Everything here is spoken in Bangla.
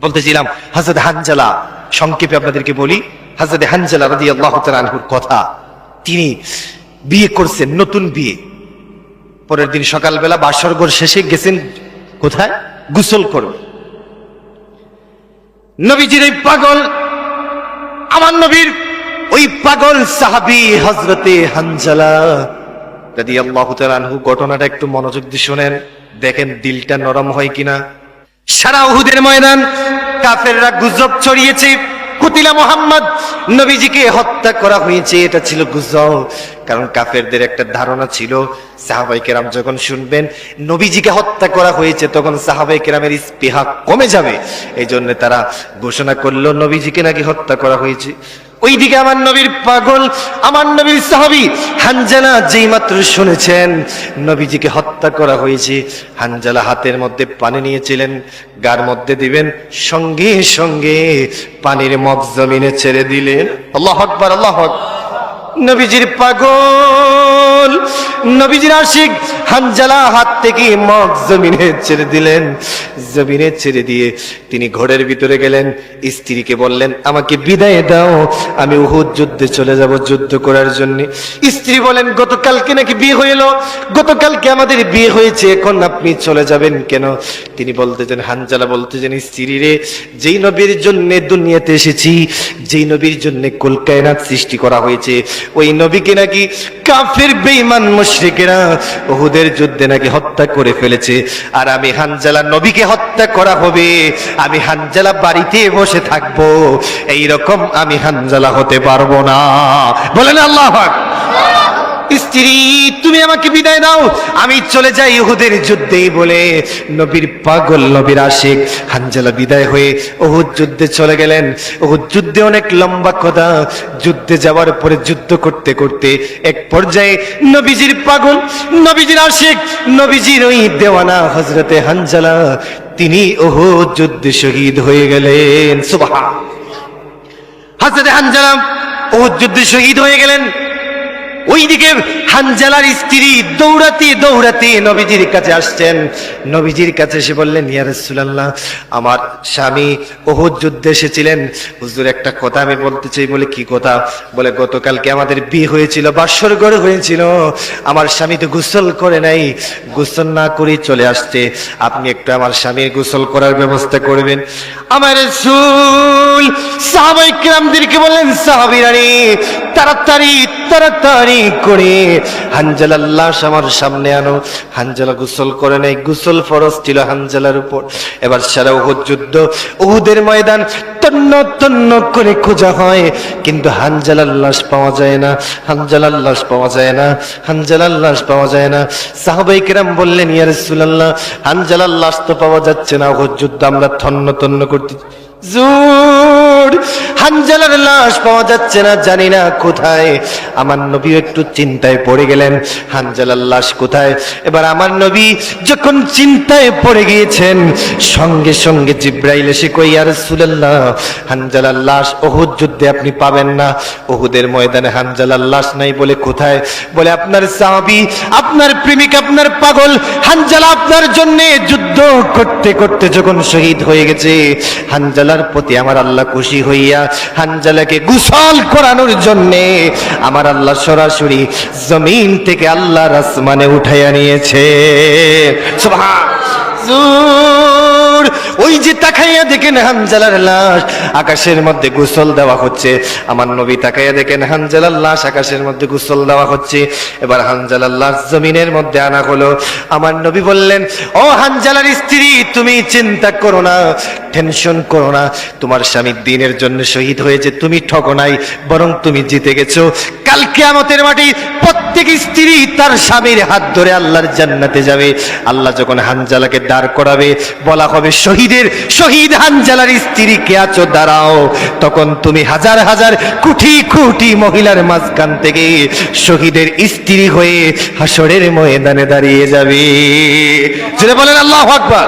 বলতেছিলাম হযরত হানজালা, সংক্ষেপে আপনাদেরকে বলি, হযরত হানজালা রাদিয়াল্লাহু তাআলা আনহুর কথা। তিনি বিয়ে করছেন, নতুন বিয়ে। পরের দিন সকালবেলা বাসর ঘর শেষে গেছেন কোথায়? গোসল করবে। নবীজির এই পাগল, আমার নবীর ওই পাগল সাহাবী হযরতে হানজালা রাদিয়াল্লাহু তাআলা আনহু, ঘটনাটা একটু মনোযোগ দিয়ে শুনেন, দেখেন দিলটা নরম হয় কিনা। সারা উহুদের ময়দান কাফেররা গুজব ছড়িয়েছে, কুতিলা মুহাম্মদ, নবীজিকে হত্যা করা হয়েছে। এটা ছিল গুজব, কারণ কাফেরদের একটা ধারণা ছিল সাহাবায়ে কেরাম যখন শুনবেন নবীজিকে হত্যা করা হয়েছে তখন সাহাবায়ে কেরামের স্পৃহা কমে যাবে। এই জন্য তারা ঘোষণা করলো নবীজিকে নাকি হত্যা করা হয়েছে। ওইদিকে আমার নবীর পাগল, আমার নবীর সাহাবী হানজালা যেই মাত্র শুনেছেন নবীজিকে হত্যা করা হয়েছে, হানজালা হাতের মধ্যে পানি নিয়েছিলেন, গার মধ্যে দিবেন, সঙ্গে সঙ্গে পানির মগ জমিনে ছেড়ে দিলেন। আল্লাহু আকবার, আল্লাহু আকবার। নবীজির পাগল, নবীজির আশিক হানজালা হাত থেকে মগ জমিনে ছেড়ে দিলেন। জমিনে ছেড়ে দিয়ে তিনি ঘরের ভিতরে গেলেন, স্ত্রীকে বললেন আমাকে বিদায় দাও, আমি উহুদ যুদ্ধে চলে যাব যুদ্ধ করার জন্য। স্ত্রী বলেন গতকালকে নাকি বিয়ে হইল, গতকালকে আমাদের বিয়ে হয়েছে, এখন আপনি চলে যাবেন কেন? তিনি বলতেছেন, হানজালা বলতেছেন, স্ত্রী রে, যেই নবীর জন্য দুনিয়াতে এসেছি, যেই নবীর জন্য কুল কায়নাত সৃষ্টি করা হয়েছে, ওই নবীকে নাকি কাফের বেঈমান মুশরিকেরা উহুদের যুদ্ধে নাকি হত্যা করে ফেলেছে। আর আমি হানজালা, নবীকে হত্যা করা হবে, আমি হানজালা বাড়িতে বসে থাকবো, এইরকম আমি হানজালা হতে পারবো না। বলেন আল্লাহু আকবার। স্ত্রী তুমি আমাকে বিদায় দাও, আমি চলে যাই উহুদের যুদ্ধে বলে নবীর পাগল, নবীর আশিক হানজালা বিদায় হয়ে উহুদ যুদ্ধে চলে গেলেন। উহুদ যুদ্ধে অনেক লম্বা কথা, যুদ্ধে যাওয়ার পরে যুদ্ধ করতে করতে এক পর্যায়ে নবীজির পাগল, নবীজির আশিক, নবীজির ওই দেওয়ানা হযরতে হানজালা তিনি উহুদ যুদ্ধে শহীদ হয়ে গেলেন। সুবহান। হযরতে হানজালা উহুদ যুদ্ধে শহীদ হয়ে গেলেন। ওইদিকে হানজালার স্ত্রী দৌড়াতে দৌড়াতে নবীজির কাছে আসছেন। নবীজির কাছে এসে বললেন, ইয়া রাসূলুল্লাহ, আমার স্বামী উহুদ যুদ্ধে এসেছিলেন, হুজুর একটা কথা আমি বলতে চাই। বলে কি কথা? বলে গতকালকে আমাদের বিয়ে হয়েছিল, বাসর ঘর হয়েছিল, আমার স্বামী তো গোসল করে নাই, গোসল না করেই চলে আসছে, আপনি একটু আমার স্বামীর গোসল করার ব্যবস্থা করবেন। আমার রাসূল সাহাবায়ে কেরামদেরকে বললেন, সাহাবীরা রে, তাড়াতাড়ি তাড়াতাড়ি করে হানজালার লাশ আমার সামনে আনো। হানজালা গোসল করে নাই, গোসল ফরজ ছিল হানজালার উপর। এবার সারা উহুদ যুদ্ধ, উহুদের ময়দান তন্ন তন্ন করে খোঁজা হয়, কিন্তু হানজালার লাশ পাওয়া যায় না, হানজালার লাশ পাওয়া যায় না, হানজালার লাশ পাওয়া যায় না। সাহাবায়ে কেরাম বললেন, ইয়া রাসূলুল্লাহ, হানজালার লাশ তো পাওয়া যাচ্ছে না, উহুদ যুদ্ধ আমরা তন্ন তন্ন করতে, জোর হানজালার লাশ পাওয়া যাচ্ছে না, জানি না কোথায়। আমার নবী একটু চিন্তায় পড়ে গেলেন, হানজালার লাশ কোথায়? এবার আমার নবী যখন চিন্তায় পড়ে গিয়েছেন, সঙ্গে সঙ্গে জিব্রাইল এসে কই, ইয়া রাসূলুল্লাহ, হানজালার লাশ উহুদ যুদ্ধে আপনি পাবেন না, উহুদের ময়দানে হানজালার লাশ নাই। বলে কোথায়? বলে আপনার সাহাবী, আপনার প্রেমিক, আপনার পাগল হানজালা আপনার জন্য যুদ্ধ করতে করতে যখন শহীদ হয়ে গেছে, হানজালার প্রতি আমার আল্লাহ খুশি হইয়া হানজালাকে গোসল করানোর জন্য আমার আল্লাহ সরাসরি জমিন থেকে আল্লাহর আসমানে উঠাইয়া নিয়েছে। সুবহান। ওই যে তাকাইয়া দেখেন হানজালার লাশ আকাশের মধ্যে গোসল দেওয়া হচ্ছে। আমার নবী তাকাইয়া দেখেন হানজালার লাশ আকাশের মধ্যে গোসল দেওয়া হচ্ছে। এবার হানজালার লাশ জমিনের মধ্যে আনা হলো। আমার নবী বললেন, ও হানজালার স্ত্রী, তুমি চিন্তা করো না, টেনশন করো না, তোমার স্বামী দ্বীনের জন্য শহীদ হয়েছে, তুমি ঠকো নাই, বরং তুমি জিতে গেছো। কাল কিয়ামতের মাঠে প্রত্যেক স্ত্রী তার স্বামীর হাত ধরে আল্লাহর জান্নাতে যাবে। আল্লাহ যখন হানজালাকে দাঁড় করাবে, বলা হবে, শহীদ হানজালার স্ত্রী কে আছো, দাঁড়াও। তখন তুমি হাজার হাজার কোটি কোটি মহিলার মাঝখান থেকে শহীদের স্ত্রী হয়ে হাসরের ময়দানে দাঁড়িয়ে যাবে। যেটা বলেন আল্লাহু আকবার।